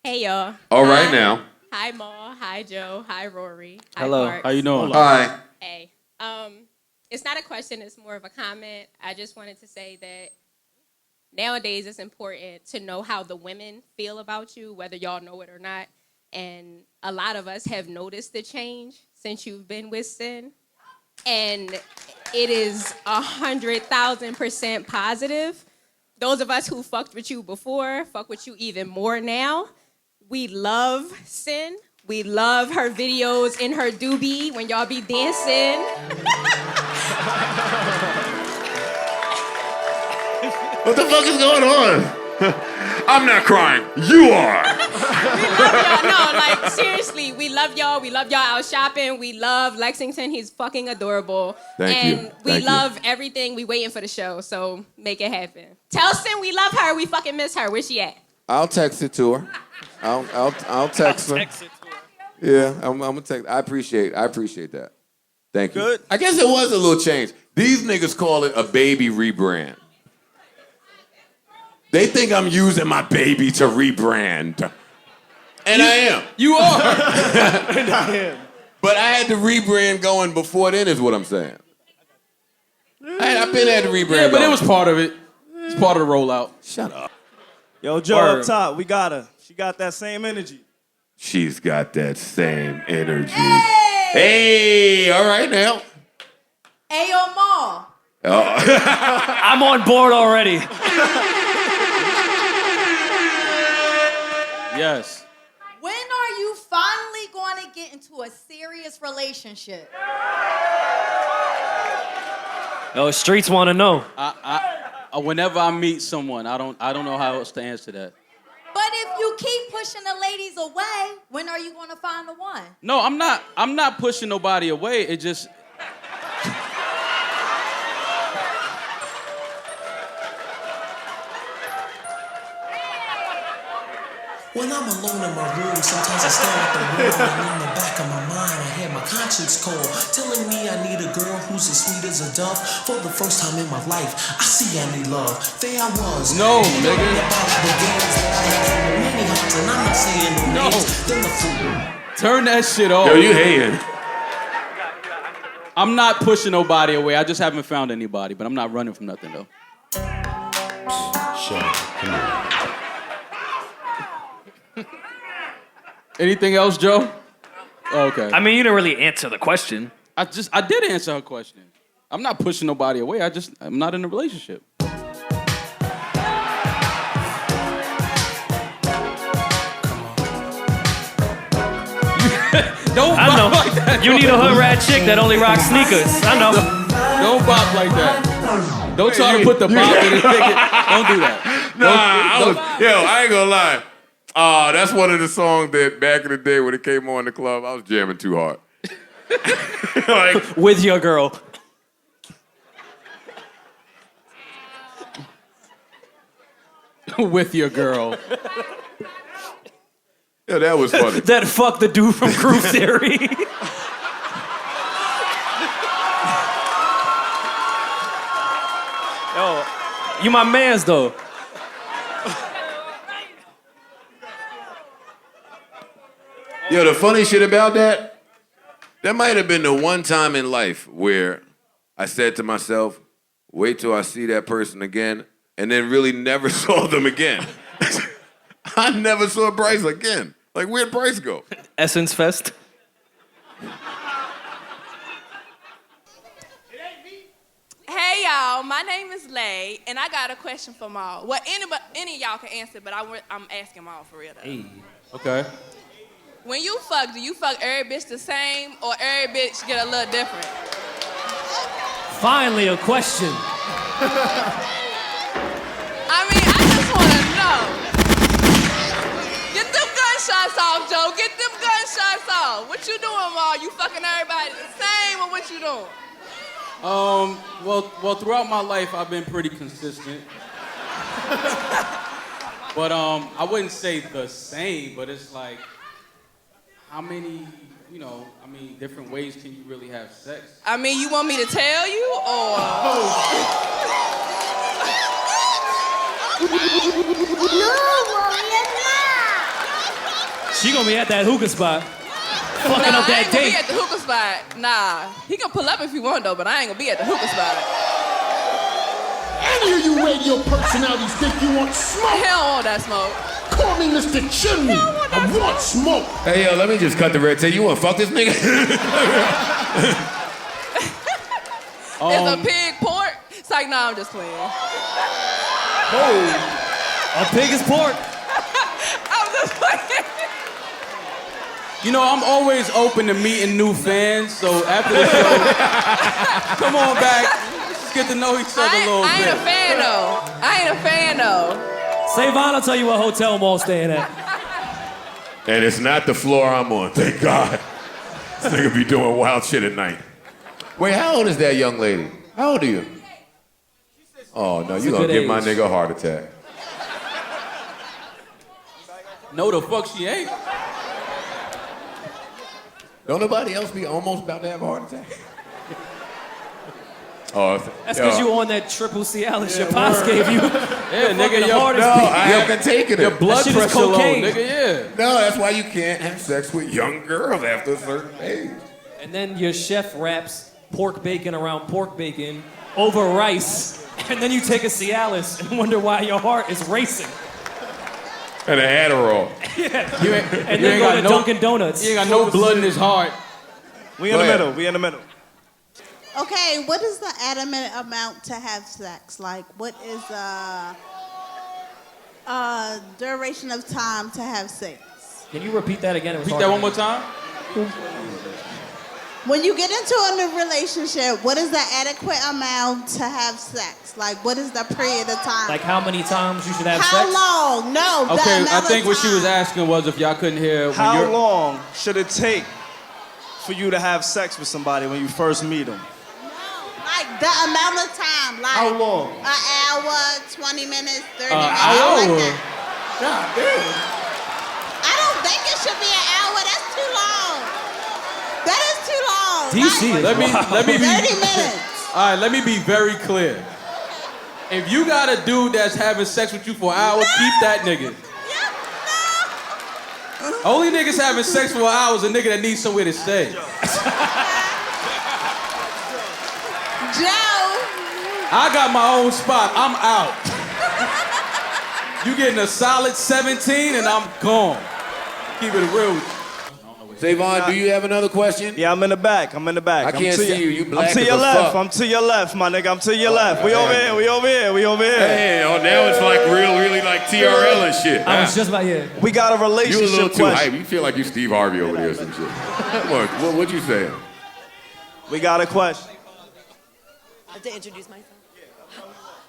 Hey, y'all. All right now. Hi, Ma. Hi, Joe. Hi, Rory. Hello. Hi, Mark. How you doing? Hi. Hey. It's not a question. It's more of a comment. I just wanted to say that nowadays it's important to know how the women feel about you, whether y'all know it or not. And a lot of us have noticed the change since you've been with Sin. And it is 100,000% positive. Those of us who fucked with you before, fuck with you even more now. We love Sin. We love her videos in her doobie when y'all be dancing. What the fuck is going on? I'm not crying. You are. We love y'all. No, like, seriously, we love y'all. We love y'all out shopping. We love Lexington. He's fucking adorable. Thank you. And we love everything. We waiting for the show, so make it happen. Tell Sin we love her. We fucking miss her. Where's she at? I'll text it to her. I'll text her. Yeah, I'm gonna text. I appreciate that. Thank you. Good. I guess it was a little change. These niggas call it a baby rebrand. They think I'm using my baby to rebrand. And I am. You are. And I am. But I had the rebrand going before then, is what I'm saying. I've been at the rebrand. Yeah, but going. it was part of it. It's part of the rollout. Shut up. Yo, Joe Word. up top, we got her. She got that same energy. She's got that same energy. Hey, all right now. Hey, yo, Ma. I'm on board already. Yes. When are you finally going to get into a serious relationship? Oh, streets want to know. Whenever I meet someone, I don't know how else to answer that. But if you keep pushing the ladies away, when are you going to find the one? No, I'm not pushing nobody away. It just When I'm alone in my room, sometimes I stare at the wall and in the back of my mind I hear my conscience call, telling me I need a girl who's as sweet as a dove. For the first time in my life, I see I need love. There I was. No, thinking nigga. about the games that I had from the many hearts, and I'm not saying no names. Then the fool. turn that shit off. Yo, you hating. I'm not pushing nobody away. I just haven't found anybody, but I'm not running from nothing though. Shut up. Come on. Anything else, Joe? Oh, okay. I mean, you didn't really answer the question. I did answer her question. I'm not pushing nobody away. I'm not in a relationship. Don't I bop know. like that. You need a hood rat chick that only rocks sneakers. I know. Don't bop like that. Don't try to put the bop in his ticket. Don't do that. I ain't gonna lie. That's one of the songs that back in the day when it came on in the club, I was jamming too hard. Like, With your girl. With your girl. yeah, that was funny. That fuck the dude from Groove Theory. Yo, you my mans though. Yo, the funny shit about that might have been the one time in life where I said to myself, wait till I see that person again, and then really never saw them again. I never saw Bryce again. Like, where'd Bryce go? Essence Fest. Hey y'all, my name is Lay, and I got a question for Maul. Well, any of y'all can answer, but I'm asking Maul for real though. Hey. Okay. When you fuck, do you fuck every bitch the same, or every bitch get a little different? Finally, a question. I mean, I just want to know. Get them gunshots off, Joe. Get them gunshots off. What you doing, Maul? You fucking everybody the same, or what you doing? Well, throughout my life, I've been pretty consistent. But I wouldn't say the same, but it's like, how many, different ways can you really have sex? I mean, you want me to tell you, or? No, Mommy, it's not. She gonna be at that hookah spot. Fucking Nah, up I that ain't gonna be date. at the hookah spot. Nah, he can pull up if he want though, but I ain't gonna be at the hookah spot. Any of you radio personalities think you want He smoke? don't want that smoke. Call me Mr. Chimney. I want smoke. Hey, yo, let me just cut the red tape. You want to fuck this nigga? Is a pig pork? It's like, nah, I'm just playing. A pig is pork. I'm just playing. You know, I'm always open to meeting new fans, so after the show, come on back. Let's get to know each other a little I ain't bit. a fan though. I ain't a fan though. Savon will tell you what hotel I'm all staying at. And it's not the floor I'm on, thank God. This nigga be doing wild shit at night. Wait, how old is that young lady? How old are you? Oh, no, you a gonna good give my age. nigga a heart attack. No, the fuck she ain't. Don't nobody else be almost about to have a heart attack? Oh, That's because you on that triple Cialis your pops gave you. Yeah, nigga, the your, hardest No, beat. I haven't taken your it. blood shit is pressure low, cocaine. nigga, yeah. No, that's why you can't have sex with young girls after a certain age. And then your chef wraps pork bacon around pork bacon over rice. And then you take a Cialis and wonder why your heart is racing. And an Adderall. You ain't, And then go to Dunkin' Donuts. He ain't got no blood in his heart. We in Go the ahead. middle. We in the middle. Okay, what is the adamant amount to have sex? Like, what is the duration of time to have sex? Can you repeat that again? It was Repeat hard that to one more hear. time. When you get into a new relationship, what is the adequate amount to have sex? Like, what is the period of time? Like how many times you should have How sex? long? No, the Okay, I amount think of what she was time. asking was if y'all couldn't hear when How you're... long should it take for you to have sex with somebody when you first meet them? Like, the amount of time. Like, How long? An hour, 20 minutes, 30 minutes, hour? like that. God damn. I don't think it should be an hour. That's too long. That is too long. DC is Let me be... 30 minutes. All right, let me be very clear. If you got a dude that's having sex with you for an hour, keep that nigga. Only niggas having sex for an hour is a nigga that needs somewhere to stay. Joe. I got my own spot. I'm out. You getting a solid 17 and I'm gone. Keep it real. Savon, do you have another question? Yeah, I'm in the back. I'm in the back. I I'm can't to see your- you. You black I'm to as your a left. fuck. I'm to your left, my nigga. I'm to your left. We over here. We over here. We over here. Hey, oh, now it's like really like TRL and shit. I was just about, yeah. We got a You a relationship little too question. hype. You feel like you Steve Harvey over there or some shit. Come on, what you saying? We got a question. I have to introduce myself.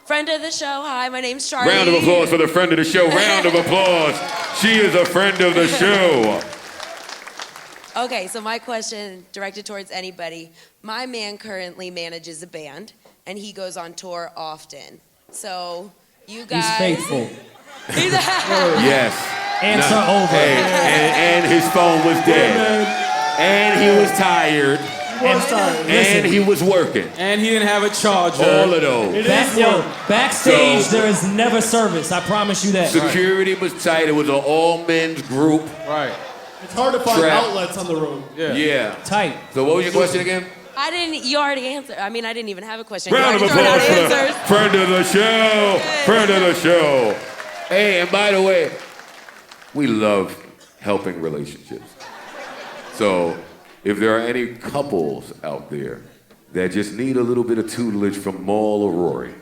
Friend of the show, hi, my name's Charlie. Round of applause for the friend of the show. Round of applause. She is a friend of the show. Okay, so my question directed towards anybody. My man currently manages a band, and he goes on tour often. So you guys... He's faithful. He's Yes. Answer over. Hey, and his phone was dead. And he was tired. And he was working. And he didn't have a charger. All of those. Backstage, So- there is never service. I promise you that. Security was tight. It was an all men's group. Right. It's hard to find Trap. outlets on the road. Yeah. Tight. So what was your question again? I didn't... You already answered. I mean, I didn't even have a question. Round of You already applause thrown for out the answers. friend of the show. Friend of the show. Hey, and by the way, we love helping relationships. So if there are any couples out there that just need a little bit of tutelage from Maul or Rory,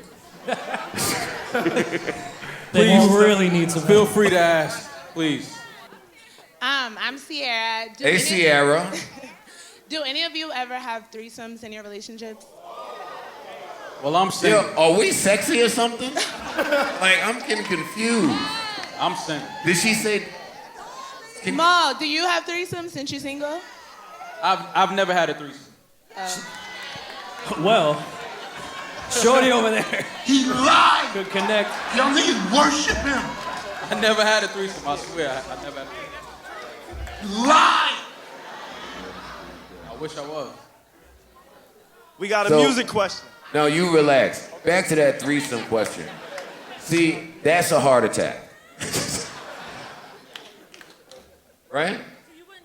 Then you really need some Feel free to ask, please. I'm Sierra. hey Sierra, Do any of you ever have threesomes in your relationships? Well, I'm single. yo, are we sexy or something? Like, I'm getting confused. I'm single. Did she say? Mo, do you have threesomes since you're single? I've never had a threesome. Well, Shorty over there. He lied. Could connect. Y'all niggas worship him. I never had a threesome. I swear, I never had a threesome. Lie. I wish I was. We got a So- music question. No, you relax. Back to that threesome question. See, that's a heart attack. right?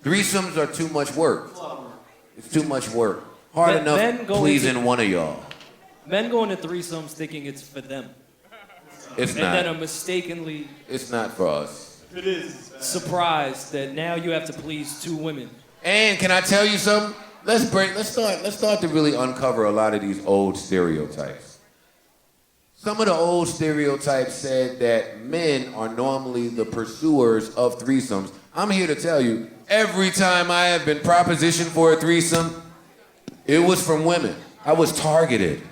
Threesomes are too much work. It's too much work. Hard enough pleasing one of y'all. Men go into threesomes thinking it's for them. It's and not. then are mistakenly It's not for us. It is. Surprised that now you have to please 2 women. And can I tell you something? Let's start to really uncover a lot of these old stereotypes. Some of the old stereotypes said that men are normally the pursuers of threesomes. I'm here to tell you, every time I have been propositioned for a threesome, it was from women. I was targeted.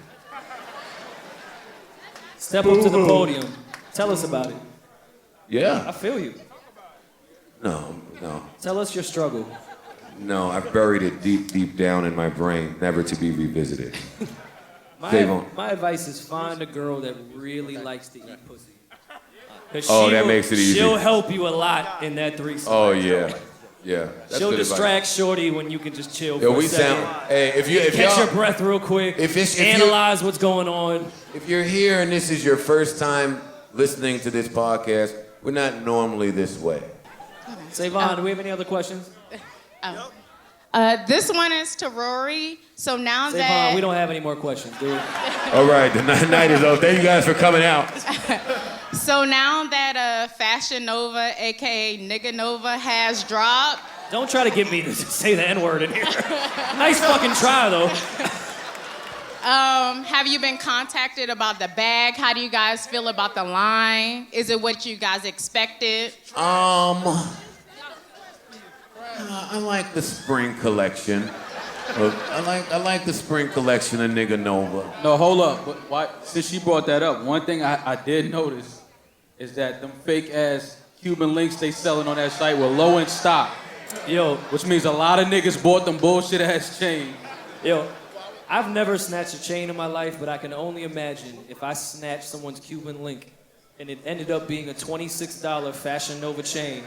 Step up to the podium. Tell us about it. Yeah. I feel you. No. Tell us your struggle. No, I've buried it deep down in my brain, never to be revisited. My advice is find a girl that really likes to eat pussy. That makes it easy. She'll help you a lot in that threesome. Oh, yeah. Yeah. That's She'll good distract advice. Shorty when you can just chill Yo, for we a second. if Catch y'all, your breath real quick. if Analyze what's going on. If you're here and this is your first time listening to this podcast, we're not normally this way. Savon, do we have any other questions? This one is to Rory. So now Savon, that we don't have any more questions, dude. All right, the night is over. Thank you guys for coming out. So now that Fashion Nova, aka Nigga Nova, has dropped. Don't try to get me to say the N-word in here. Nice fucking try, though. Have you been contacted about the bag? How do you guys feel about the line? Is it what you guys expected? I like the spring collection. I like the spring collection of Nigga Nova. No, hold up. But why, since she brought that up, one thing I did notice is that them fake-ass Cuban links they selling on that site were low in stock. Yo. Which means a lot of niggas bought them bullshit-ass chains. Yo, I've never snatched a chain in my life, but I can only imagine if I snatched someone's Cuban link and it ended up being a $26 Fashion Nova chain.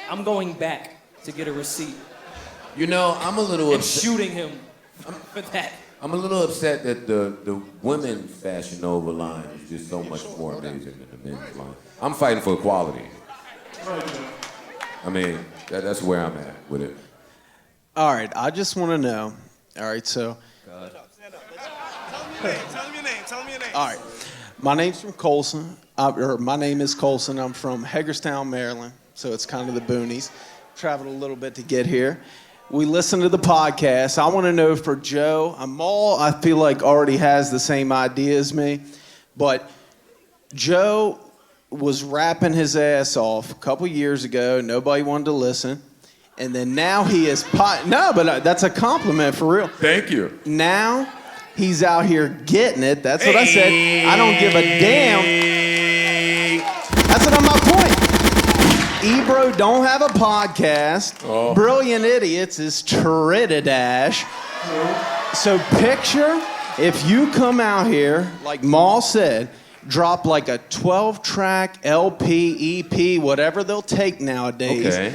I'm going back to get a receipt. You know, I'm a little and upset. shooting him for that. I'm a little upset that the women's Fashion Nova line is just so much more amazing than the men's line. I'm fighting for equality. I mean, that's where I'm at with it. All right, I just want to know. All right, so. Tell them your name. All right, my name's from Colson. My name is Colson. I'm from Hagerstown, Maryland, so it's kind of the boonies. Traveled a little bit to get here. We listen to the podcast. I want to know for Joe. Amal, I feel like already has the same idea as me, but Joe was rapping his ass off a couple years ago. Nobody wanted to listen. And then now he is... No, but that's a compliment for real. Thank you. Now he's out here getting it. That's what I said. I don't give a damn. That's what I'm my point. Ebro don't have a podcast. Oh. Brilliant Idiots is Trididash. So picture if you come out here, like Maul said, drop like a 12-track LP, EP, whatever they'll take nowadays. Okay.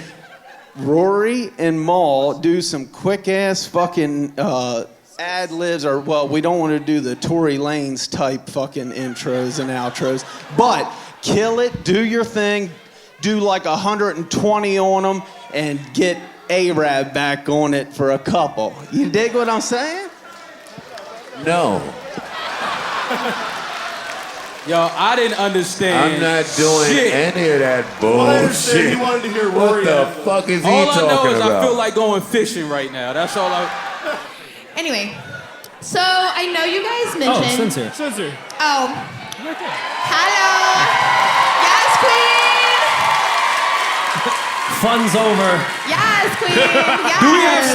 Rory and Maul do some quick-ass fucking ad-libs, or, well, we don't want to do the Tory Lanez type fucking intros and outros, but kill it, do your thing, do like 120 on them, and get A-Rab back on it for a couple. You dig what I'm saying? No. Yo, I didn't understand. I'm not doing shit. any of that Well, I understand bullshit. he wanted to hear What Rory. the fuck is he All I talking know is about? I feel like going fishing right now. That's all I... Anyway, so I know you guys mentioned. Censor. Oh. Hello. Yes, queen. Fun's over. Yes, queen. Yes.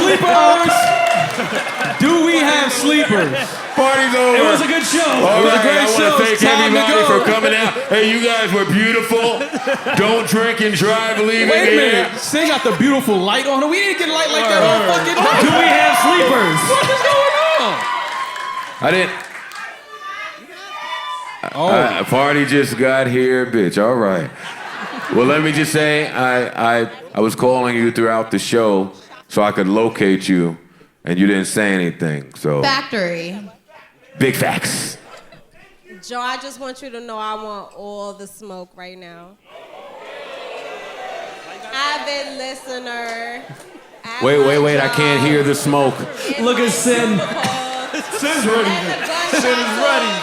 Do we have sleepers? Party's over. It was a good show. All It was a right, great I show. want to It's thank time to everybody go. for coming out. Hey, you guys were beautiful. Don't drink and drive leaving Wait a here. minute. Sing got the beautiful light on her. We didn't get light like that all fucking night. Do we have sleepers? What is going on? I didn't. Party just got here, bitch. All right. Well, let me just say, I was calling you throughout the show so I could locate you, and you didn't say anything. So Factory. big facts. Joe, I just want you to know I want all the smoke right now. avid listener. Wait, I can't hear the smoke. Look at Sin. Sin's ready. Sin is ready.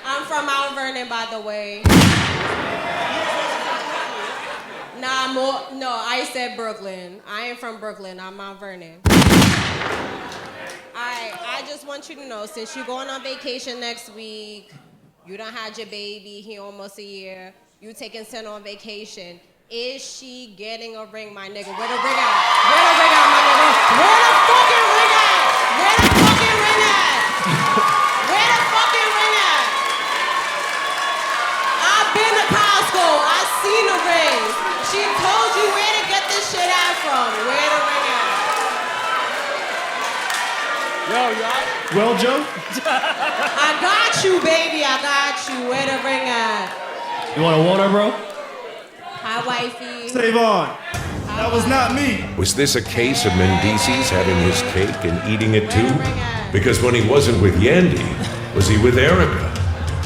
I'm from Mount Vernon, by the way. No, I said Brooklyn. I ain't from Brooklyn. I'm Mount Vernon. I just want you to know, since you're going on vacation next week, you done had your baby here almost a year, you taking Sin on vacation. Is she getting a ring, my nigga? Where the ring at? Where the ring at, my nigga? Where the fucking ring at? Where the fucking ring at? Where the fucking ring at? I've been to Costco. I seen the rings. She told you where to get this shit at from. Where the ring at? Yo, well, Joe? I got you, baby. I got you. Where the ring at? You want a water, bro? Hi, wifey. Save on. That was not me. Was this a case of Mendices having his cake and eating it too? Because when he wasn't with Yandy, was he with Erica?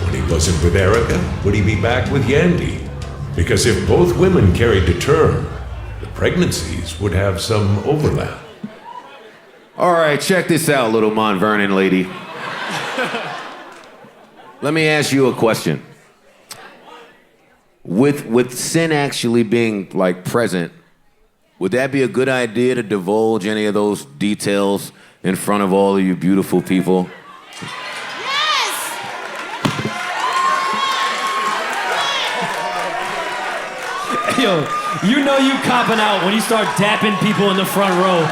When he wasn't with Erica, would he be back with Yandy? Because if both women carried to term, the pregnancies would have some overlap. All right, check this out, little Mount Vernon lady. Let me ask you a question. With Sin actually being like present, would that be a good idea to divulge any of those details in front of all of you beautiful people? Yo, you know you copping out when you start dapping people in the front row.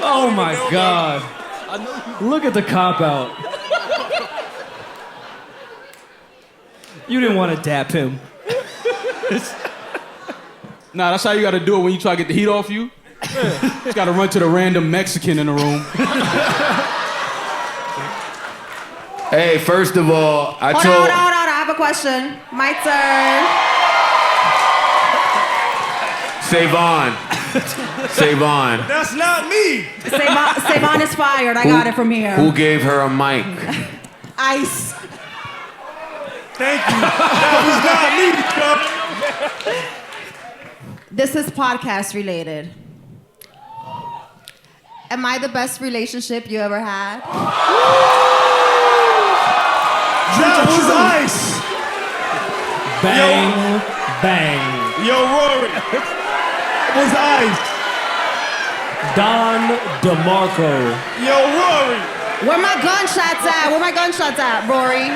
Oh my God. Look at the cop out. You didn't want to dap him. Nah, that's how you gotta do it when you try to get the heat off you. Yeah. Just gotta run to the random Mexican in the room. Hey, first of all, Hold on. I have a question. My turn. Savon. That's not me. Savon is fired. I got it from here. Who gave her a mic? Ice. Thank you. That was not me. This is podcast related. Am I the best relationship you ever had? That was ice. Bang, bang. Yo, Rory. That was ice. Don DeMarco. Yo, Rory. Where my gunshots at? Where my gunshots at, Rory?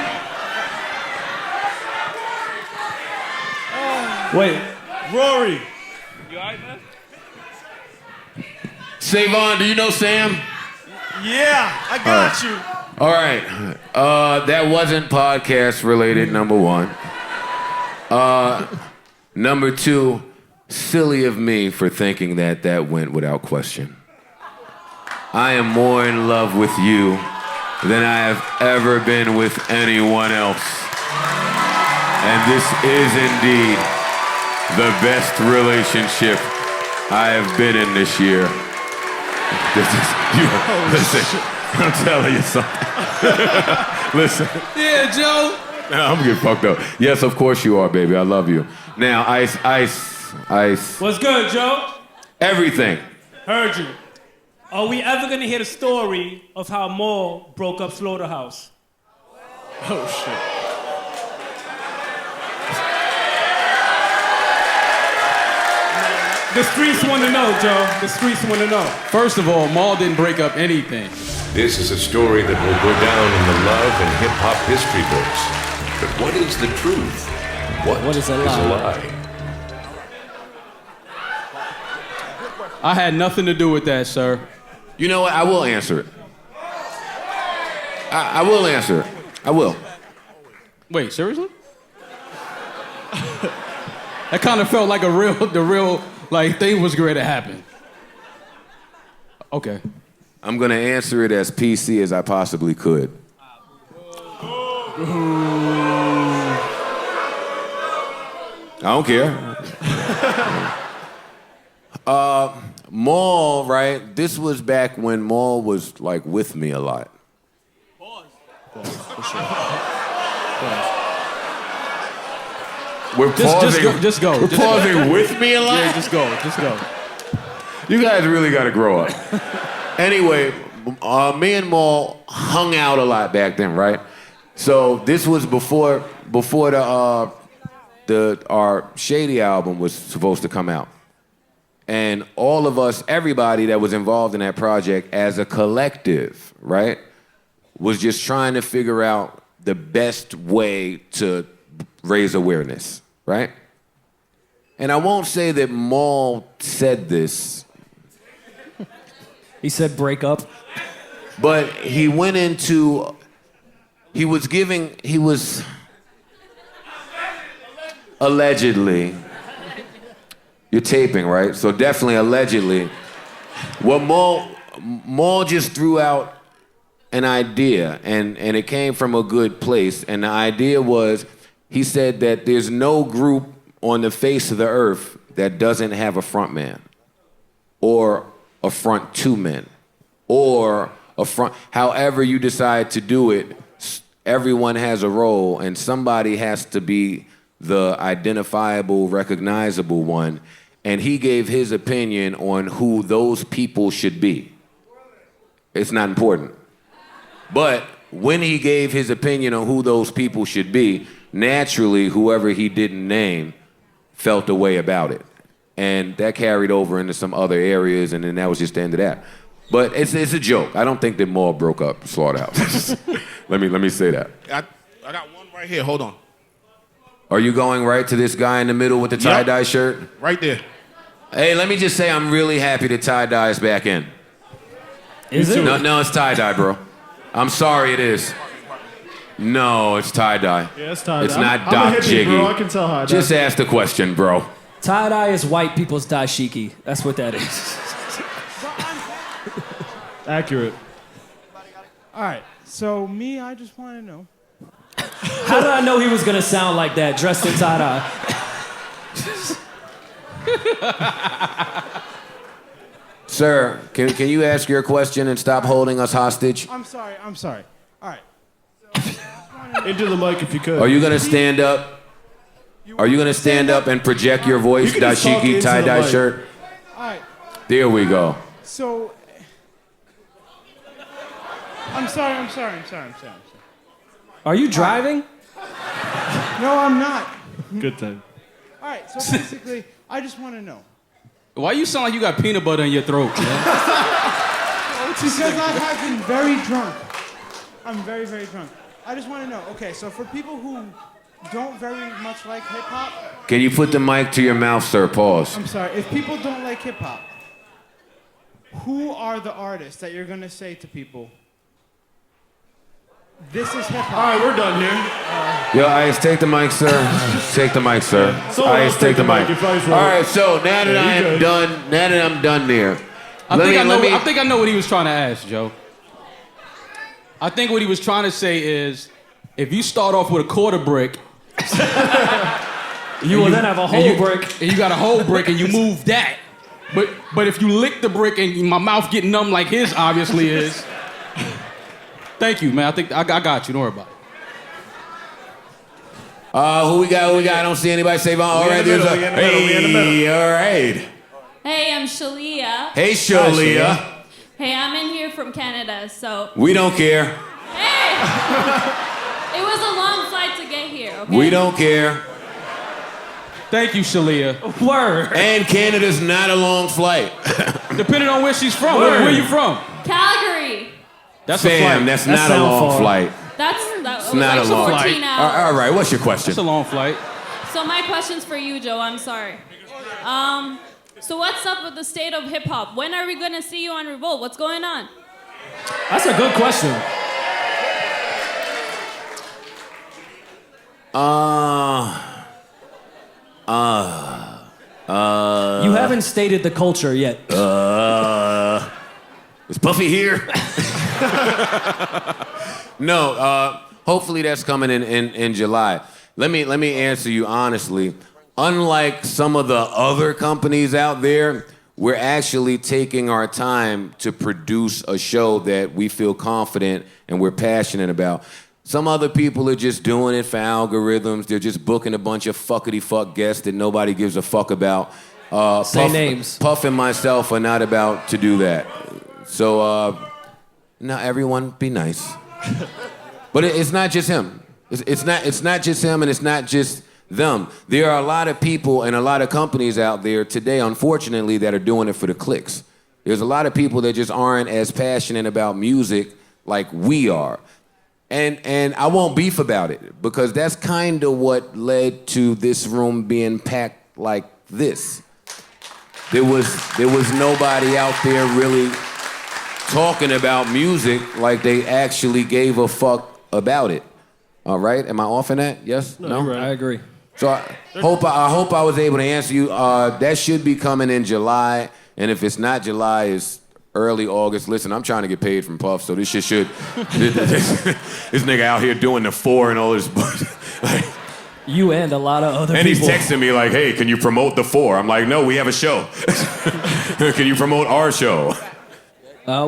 Wait. Rory. You alright, man? Savon, do you know Sam? Yeah, I got you. All right. That wasn't podcast related, number one. Number two, silly of me for thinking that went without question. I am more in love with you than I have ever been with anyone else. And this is indeed the best relationship I have been in this year. Listen, I'm telling you something. Listen. Yeah, Joe. No, I'm getting fucked up. Yes, of course you are, baby. I love you. Now, Ice. What's good, Joe? Everything. Heard you. Are we ever gonna hear the story of how Maul broke up Slaughterhouse? Oh, shit. The streets want to know, Joe. The streets want to know. First of all, Maul didn't break up anything. This is a story that will go down in the love and hip-hop history books. But what is the truth? What is a lie? I had nothing to do with that, sir. You know what? I will answer it. I will answer it. I will. Wait, seriously? That kind of felt like the real thing was going to happen. Okay. I'm gonna answer it as PC as I possibly could. I don't care. Maul, right? This was back when Maul was like with me a lot. We're pausing. Just go. We're pausing with me a lot. Yeah, just go. You guys really got to grow up. Anyway, me and Maul hung out a lot back then, right? So this was before our Shady album was supposed to come out. And all of us, everybody that was involved in that project as a collective, right, was just trying to figure out the best way to raise awareness, right? And I won't say that Maul said this. He said break up. But he went into, he was allegedly, you're taping, right? So definitely allegedly. Well, Maul just threw out an idea, and it came from a good place. And the idea was, he said that there's no group on the face of the earth that doesn't have a front man, or a front two men, or a front, however you decide to do it, everyone has a role, and somebody has to be the identifiable, recognizable one. And he gave his opinion on who those people should be. It's not important. But when he gave his opinion on who those people should be, naturally, whoever he didn't name felt a way about it. And that carried over into some other areas, and then that was just the end of that. But it's a joke. I don't think that Maul broke up Slaughterhouse. let me say that. I got one right here. Hold on. Are you going right to this guy in the middle with the tie-dye shirt? Right there. Hey, let me just say I'm really happy that tie-dye is back in. Is it? No, it's tie-dye, bro. I'm sorry, it is. No, it's tie-dye. Yeah, it's tie-dye. It's not I'm a Doc hippie, Jiggy. bro. I can tell how Just ask the question, bro. Tie-dye is white people's dashiki. That's what that is. Accurate. All right, so me, I just want to know. How did I know he was gonna sound like that, dressed in tie-dye? Sir, can you ask your question and stop holding us hostage? I'm sorry. All right. Into the mic if you could. Are you gonna stand up? Are you gonna stand up and project your voice, You can just talk dashiki into tie-dye the mic. shirt? All right, There we go. so... I'm sorry. Are you driving? No, I'm not. Good thing. All right, so basically, I just want to know. Why you sound like you got peanut butter in your throat, man? Because I have been very drunk. I'm very, very drunk. I just want to know, okay, so for people who don't very much like hip-hop... Can you put the mic to your mouth, sir? Pause. I'm sorry, if people don't like hip-hop, who are the artists that you're going to say to people, this is hip-hop? All right, we're done here. Yo, Ice, take the mic, sir. Take the mic, sir. Someone Ice, else take the mic. if Ice All right, so now that I am done, now that I'm done there, I think I know what he was trying to ask, Joe. I think what he was trying to say is, if you start off with a quarter brick, you will then have a whole brick. And you got a whole brick, and you move that. But if you lick the brick and my mouth get numb like his obviously is. Thank you, man. I think I got you. Don't worry about it. Who we got? I don't see anybody save on. All right, there's a. Hey, all right. Hey, I'm Shalia. Hey, Shalia. Hey, I'm in here from Canada, so. We don't care. Hey! It was a long flight to get here, okay? We don't care. Thank you, Shalia. Word. And Canada's not a long flight. Depending on where she's from. Where are you from? Calgary. That's a flight. That's not a long flight. That It's was not like a long 14 flight. hours. All right, what's your question? It's a long flight. So my question's for you, Joe. I'm sorry. So what's up with the state of hip hop? When are we gonna see you on Revolt? What's going on? That's a good question. You haven't stated the culture yet. Is Puffy here? No, hopefully that's coming in July. Let me answer you honestly. Unlike some of the other companies out there, we're actually taking our time to produce a show that we feel confident and we're passionate about. Some other people are just doing it for algorithms. They're just booking a bunch of fuckity-fuck guests that nobody gives a fuck about. Say names. Puff and myself are not about to do that. So, now everyone be nice. But it's not just him. It's not just him, and it's not just them. There are a lot of people and a lot of companies out there today, unfortunately, that are doing it for the clicks. There's a lot of people that just aren't as passionate about music like we are. And I won't beef about it, because that's kind of what led to this room being packed like this. There was nobody out there really talking about music like they actually gave a fuck about it. All right? Am I off in that? Yes? No? Right. I agree. So I hope I was able to answer you. That should be coming in July, and if it's not July, it's early August. Listen, I'm trying to get paid from Puff, so this shit should... this nigga out here doing the 4 and all this... like, you and a lot of other and people. he's texting me like, hey, can you promote the 4? I'm like, no, we have a show. Can you promote our show?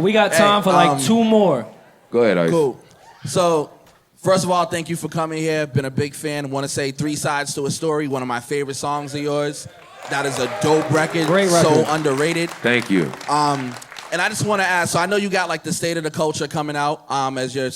We got time for like 2 more. Go ahead, Ice. Cool. So, first of all, thank you for coming here. Been a big fan. Want to say 3 Sides to a Story, one of my favorite songs of yours. That is a dope record. Great record. So underrated. Thank you. And I just want to ask, so I know you got like the State of the Culture coming out as your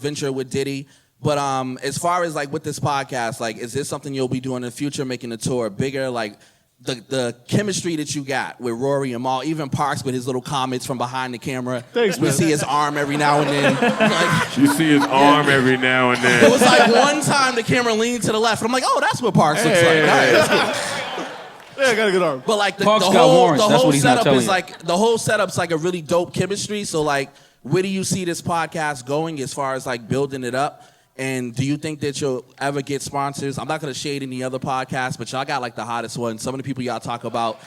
venture with Diddy. But as far as like with this podcast, like, is this something you'll be doing in the future, making the tour bigger? Like the chemistry that you got with Rory and Mal, even Parks with his little comments from behind the camera. Thanks, we man. see his arm every now and then. Like, You see his arm every now and then. it was like one time the camera leaned to the left, and I'm like, oh, that's what Parks looks like. All right, that's cool. Yeah, I got a good arm. But like the Parks got whole warrants. the That's whole what he's not setup telling is you. like the whole setup's like a really dope chemistry. So like, where do you see this podcast going as far as like building it up? And do you think that you'll ever get sponsors? I'm not gonna shade any other podcasts, but y'all got like the hottest one. Some of the people y'all talk about,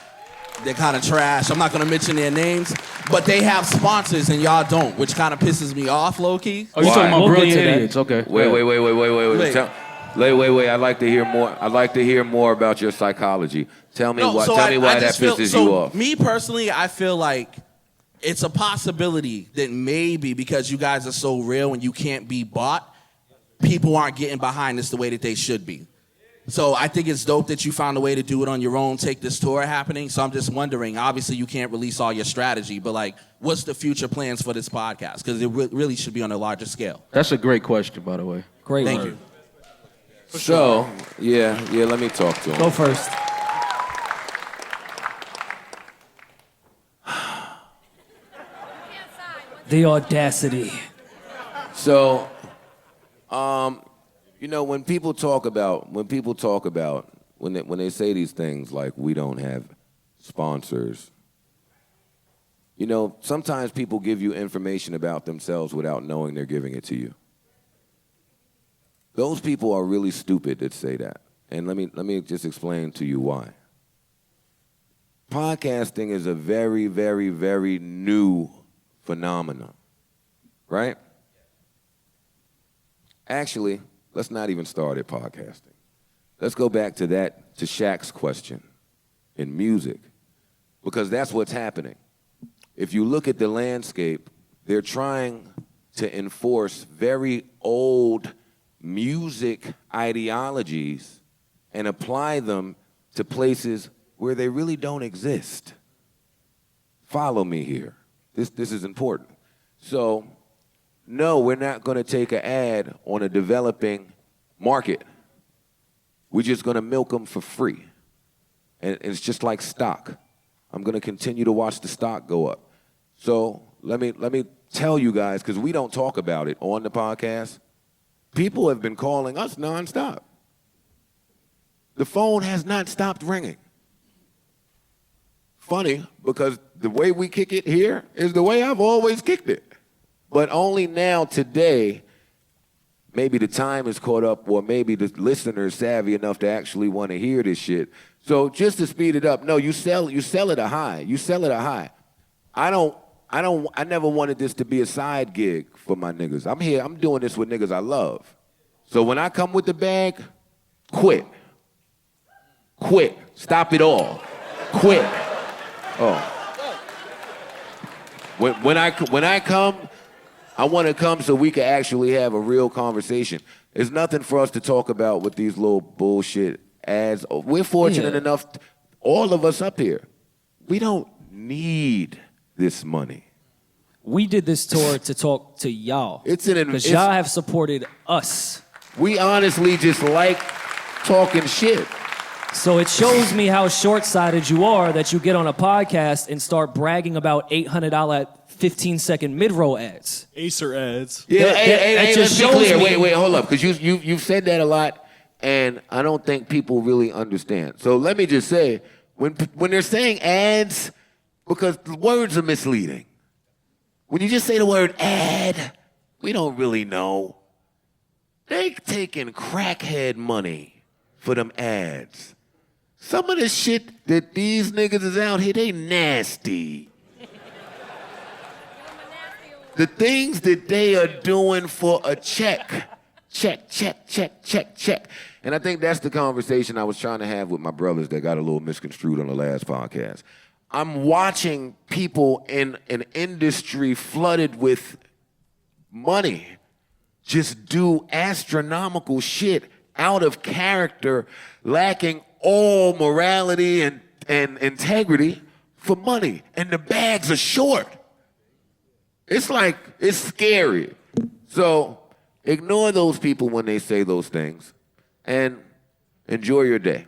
they're kind of trash. I'm not gonna mention their names, but they have sponsors and y'all don't, which kind of pisses me off, low key. Oh, you talking about We'll get Brilliant to that. Idiots? Okay. Wait. Wait. Wait. I'd like to hear more. I'd like to hear more about your psychology. Tell me why. so Tell me why I that just feel- pisses so you off. Me personally, I feel like it's a possibility that maybe because you guys are so real and you can't be bought, people aren't getting behind this the way that they should be. So I think it's dope that you found a way to do it on your own, take this tour happening. So I'm just wondering, obviously you can't release all your strategy, but like, what's the future plans for this podcast? Because it really should be on a larger scale. That's a great question, by the way. Great Thank word. you. So, yeah, let me talk to him. Go first. The audacity. So, you know, when people talk about when they say these things like we don't have sponsors, you know, sometimes people give you information about themselves without knowing they're giving it to you. Those people are really stupid that say that. And let me just explain to you why. Podcasting is a very, very, very new phenomenon, right? Actually, let's not even start at podcasting. Let's go back to Shaq's question in music, because that's what's happening. If you look at the landscape, they're trying to enforce very old music ideologies and apply them to places where they really don't exist. Follow me here. This is important. So, no, we're not going to take an ad on a developing market. We're just going to milk them for free. And it's just like stock. I'm going to continue to watch the stock go up. So let me tell you guys, because we don't talk about it on the podcast, people have been calling us nonstop. The phone has not stopped ringing. Funny, because the way we kick it here is the way I've always kicked it. But only now, today, maybe the time is caught up, or maybe the listener is savvy enough to actually want to hear this shit. So just to speed it up, no, you sell it a high. You sell it a high. I never wanted this to be a side gig for my niggas. I'm doing this with niggas I love. So when I come with the bag, quit. Stop it all. Quit. Oh. When I come, I want to come so we can actually have a real conversation. There's nothing for us to talk about with these little bullshit ads. We're fortunate enough, all of us up here, we don't need this money. We did this tour to talk to y'all. Because y'all have supported us. We honestly just like talking shit. So it shows me how short-sighted you are that you get on a podcast and start bragging about $800 15-second mid-roll ads. Acer ads. Yeah, that let's just be shows clear. me. Wait, hold up. Because you've said that a lot, and I don't think people really understand. So let me just say, when they're saying ads, because the words are misleading. When you just say the word ad, we don't really know. They taking crackhead money for them ads. Some of the shit that these niggas is out here, they nasty. The things that they are doing for a check. Check. And I think that's the conversation I was trying to have with my brothers that got a little misconstrued on the last podcast. I'm watching people in an industry flooded with money just do astronomical shit out of character, lacking all morality and integrity for money. And the bags are short. It's scary. So ignore those people when they say those things and enjoy your day.